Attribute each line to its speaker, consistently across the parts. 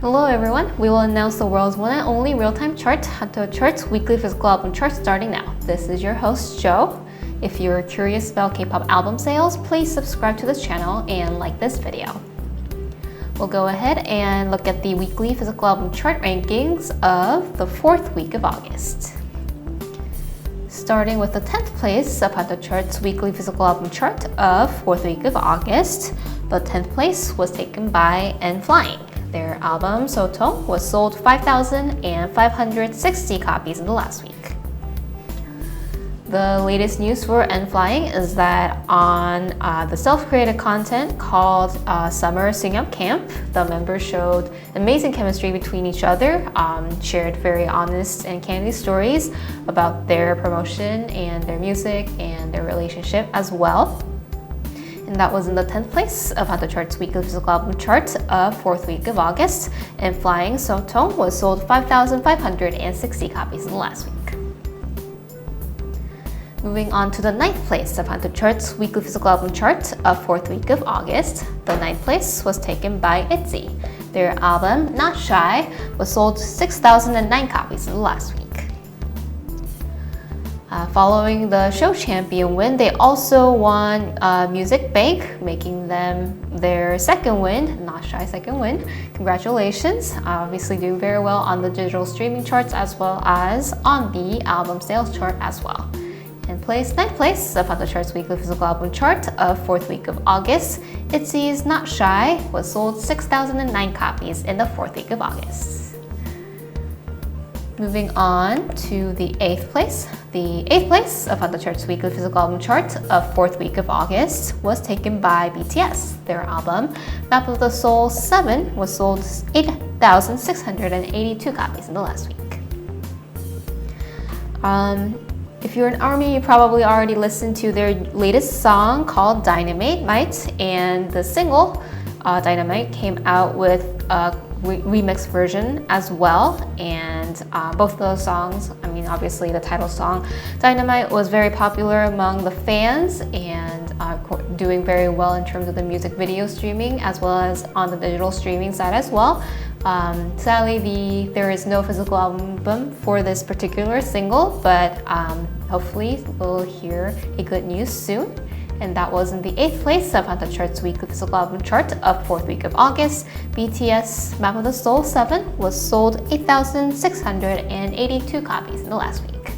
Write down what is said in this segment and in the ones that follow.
Speaker 1: Hello everyone, we will announce the world's one and only real-time chart, HANTEO Chart's weekly physical album chart starting now. This is your host, Joe. If you're curious about K-pop album sales, please subscribe to this channel and like this video. We'll go ahead and look at the weekly physical album chart rankings of the 4th week of August. Starting with the 10th place of HANTEO Chart's weekly physical album chart of 4th week of August, the 10th place was taken by N.Flying. Their album, Soto, was sold 5,560 copies in the last week. The latest news for N.Flying is that on the self-created content called Summer Sing-Up Camp, the members showed amazing chemistry between each other, shared very honest and candid stories about their promotion and their music and their relationship as well. And that was in the 10th place of HANTEO Chart's weekly physical album chart of 4th week of August, and Flying Soto was sold 5,560 copies in the last week. Moving on to the 9th place of HANTEO Chart's weekly physical album chart of 4th week of August, the 9th place was taken by ITZY. Their album, Not Shy, was sold 6,009 copies in the last week. Following the show champion win, they also won Music Bank, making them their second win, Not Shy second win. Congratulations, obviously doing very well on the digital streaming charts as well as on the album sales chart as well. And 9th place of HANTEO Chart's weekly physical album chart of 4th week of August, ITZY's Not Shy was sold 6,009 copies in the 4th week of August. Moving on to the 8th place. The 8th place of HANTEO Chart's weekly physical album chart of 4th week of August was taken by BTS. Their album, Map of the Soul 7, was sold 8,682 copies in the last week. If you're an ARMY, you probably already listened to their latest song called Dynamite, and the single Dynamite came out with a remix version as well, and both of those songs, I mean obviously the title song Dynamite was very popular among the fans and doing very well in terms of the music video streaming as well as on the digital streaming side as well. Sadly, there is no physical album for this particular single, but hopefully we'll hear a good news soon. And that was in the 8th place of HANTEO Chart's weekly physical album chart of 4th week of August. BTS Map of the Soul 7 was sold 8,682 copies in the last week.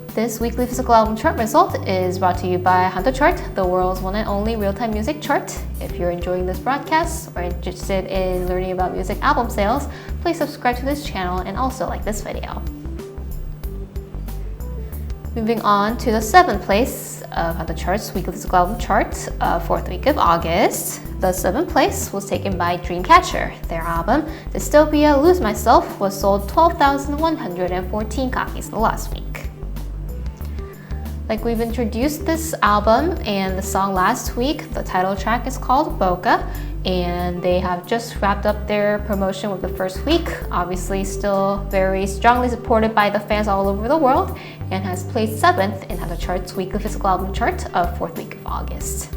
Speaker 1: This weekly physical album chart result is brought to you by HANTEO Chart, the world's one and only real-time music chart. If you're enjoying this broadcast or interested in learning about music album sales, please subscribe to this channel and also like this video. Moving on to the 7th place of HANTEO Chart's weekly physical album chart of 4th week of August. The 7th place was taken by Dreamcatcher. Their album, Dystopia Lose Myself, was sold 12,114 copies in the last week. Like we've introduced this album and the song last week, the title track is called Boca, and they have just wrapped up their promotion with the first week. Obviously still very strongly supported by the fans all over the world and has placed 7th in HANTEO Chart's weekly physical album chart of 4th week of August.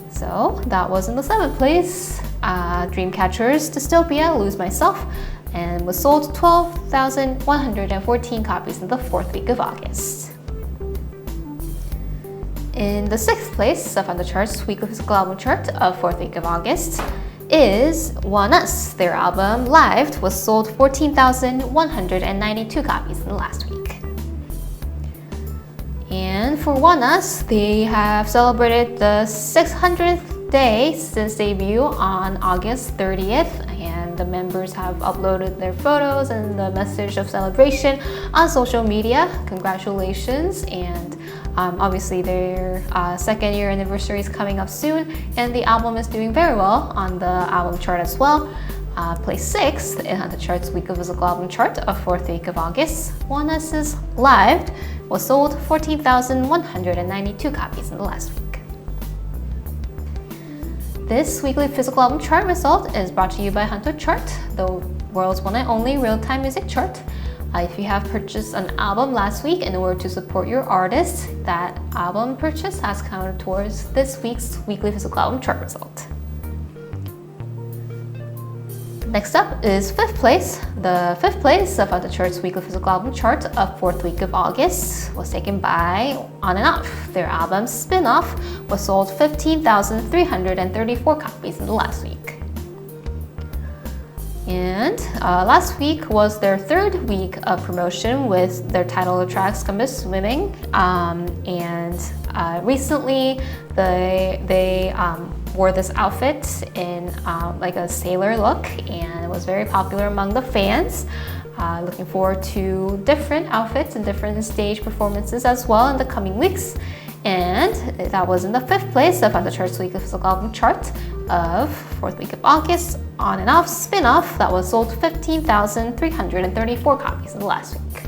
Speaker 1: So that was in the 7th place, Dreamcatcher's Dystopia Lose Myself, and was sold 12,114 copies in the 4th week of August. In the 6th place of HANTEO Chart's weekly physical album chart of 4th week of August is ONEUS. Their album, Live, was sold 14,192 copies in the last week. And for ONEUS, they have celebrated the 600th day since debut on August 30th, and the members have uploaded their photos and the message of celebration on social media. Congratulations, and obviously their 2nd year anniversary is coming up soon, and the album is doing very well on the album chart as well. Placed 6th in HANTEO Chart's weekly physical album chart of 4th week of August. ONEUS's Live was sold 14,192 copies in the last week. This weekly physical album chart result is brought to you by HANTEO Chart, the world's one and only real-time music chart. If you have purchased an album last week in order to support your artist, that album purchase has counted towards this week's weekly physical album chart result. Next up is 5th place. The 5th place of the chart's weekly physical album chart of 4th week of August was taken by On and Off. Their album Spin-Off was sold 15,334 copies in the last week. And last week was their 3rd week of promotion with their title tracks Come to Swimming. Recently they wore this outfit in like a sailor look, and it was very popular among the fans. Looking forward to different outfits and different stage performances as well in the coming weeks. And that was in the 5th place of the chart's weekly physical album chart of 4th week of August. On and Off Spin-Off that was sold 15,334 copies in the last week.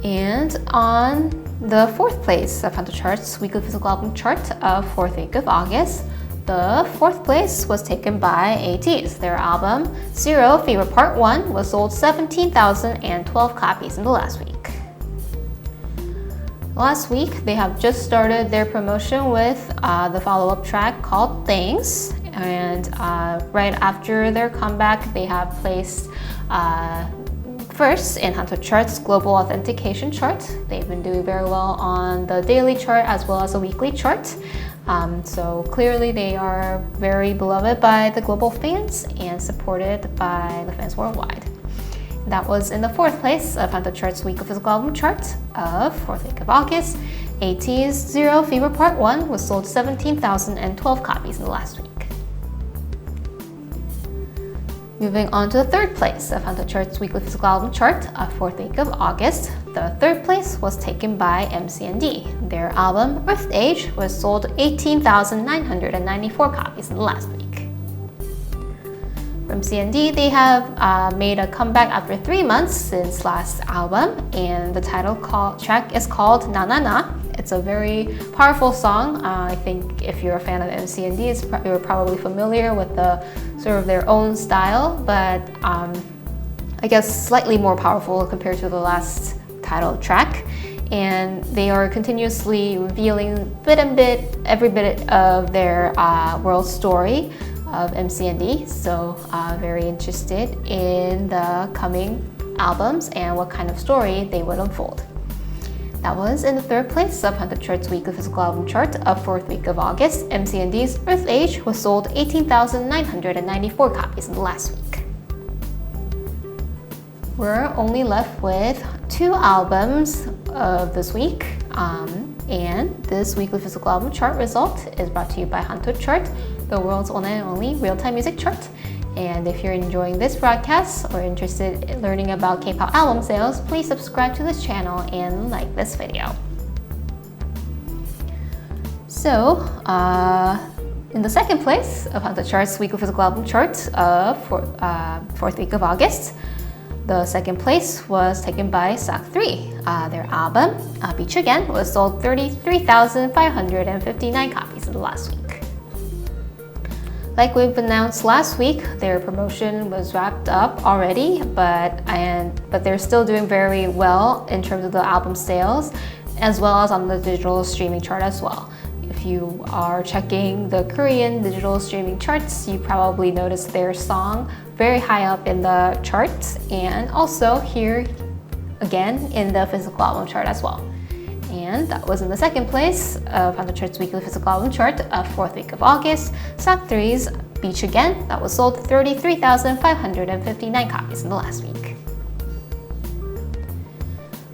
Speaker 1: And on the 4th place of the chart's weekly physical album chart of 4th week of August, the 4th place was taken by Bts. Their album Zero Fever Part 1 was sold 17,012 copies in the last week. Last week, they have just started their promotion with the follow-up track called Things. And right after their comeback, they have placed first in HANTEO chart's global authentication chart. They've been doing very well on the daily chart as well as the weekly chart. So clearly they are very beloved by the global fans and supported by the fans worldwide. That was in the 4th place of HANTEO chart's weekly physical album chart of 4th week of August. Bts Zero Fever Part 1 was sold 17,012 copies in the last week. Moving on to the 3rd place of HANTEO chart's weekly physical album chart of 4th week of August, the 3rd place was taken by Mcnd. Their album Earth Age was sold 18,994 copies in the last week. From Mcnd, they have made a comeback after 3 months since last album, and the title track is called Na Na Na. It's a very powerful song. I think if you're a fan of Mcnd, you're probably familiar with the sort of their own style, but I guess slightly more powerful compared to the last title track. And they are continuously revealing every bit of their world story of Mcnd. So very interested in the coming albums and what kind of story they would unfold. That was in the 3rd place of HANTEO chart's weekly physical album chart of 4th week of August. Mcnd's Earth Age was sold 18,994 copies in the last week. We're only left with 2 albums of this week, and this weekly physical album chart result is brought to you by HANTEO Chart, the world's one and only real-time music chart. And if you're enjoying this broadcast or interested in learning about K-pop album sales, please subscribe to this channel and like this video. So, in the 2nd place of HANTEO chart's weekly physical album chart of 4th week of August, the 2nd place was taken by SOC3. Their album, Beach Again, was sold 33,559 copies in the last week. Like we've announced last week, their promotion was wrapped up already, but they're still doing very well in terms of the album sales, as well as on the digital streaming chart as well. If you are checking the Korean digital streaming charts, you probably noticed their song very high up in the charts, and also here again in the physical album chart as well. And that was in the 2nd place of HANTEO chart's weekly physical album chart of 4th week of August, SOC3's Beach Again, that was sold 33,559 copies in the last week.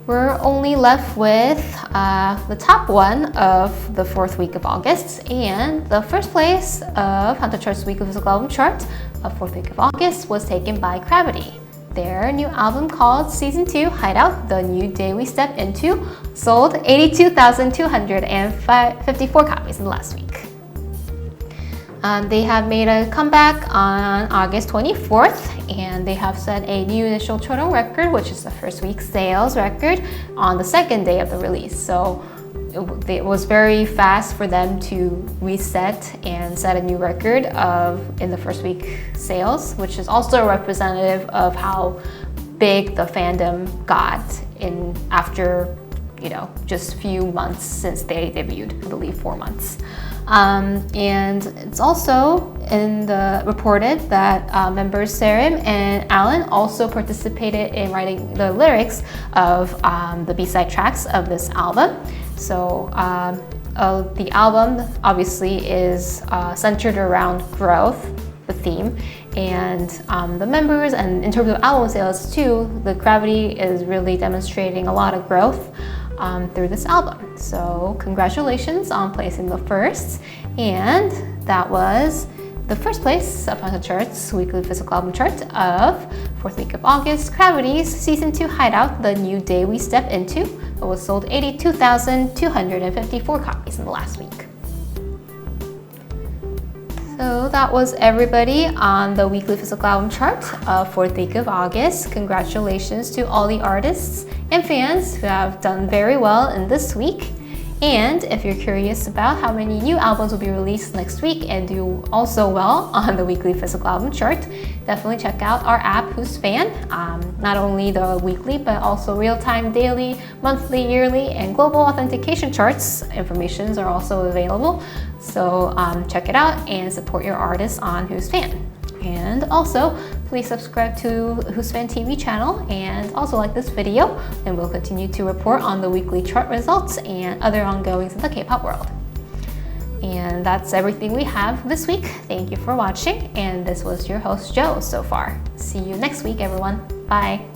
Speaker 1: We're only left with the top one of the 4th week of August, and the 1st place of HANTEO chart's weekly physical album chart of 4th week of August was taken by CRAVITY. Their new album called Season 2 Hideout, the new day we step into, sold 82,254 copies in the last week. They have made a comeback on August 24th, and they have set a new initial total record, which is the 1st week sales record, on the 2nd day of the release. So it was very fast for them to reset and set a new record in the 1st week sales, which is also representative of how big the fandom got after you know, just a few months since they debuted, I believe 4 months. And it's also reported that members Serim and Alan also participated in writing the lyrics of the B-side tracks of this album. So the album obviously is centered around growth, the theme, and the members, and in terms of album sales too, the CRAVITY is really demonstrating a lot of growth through this album. So congratulations on placing the first, and that was the first place up on the charts, weekly physical album chart of 4th week of August, CRAVITY's Season 2 Hideout, The New Day We Step Into. It was sold 82,254 copies in the last week. So that was everybody on the weekly physical album chart of 4th week of August. Congratulations to all the artists and fans who have done very well in this week. And if you're curious about how many new albums will be released next week and do also well on the weekly physical album chart, definitely check out our app, Whosfan. Not only the weekly, but also real-time, daily, monthly, yearly, and global authentication charts informations are also available. So check it out and support your artists on Whosfan. And also, please subscribe to WhosfanTV channel and also like this video, and we'll continue to report on the weekly chart results and other ongoings in the K-pop world. And that's everything we have this week. Thank you for watching, and this was your host Joe so far. See you next week, everyone. Bye.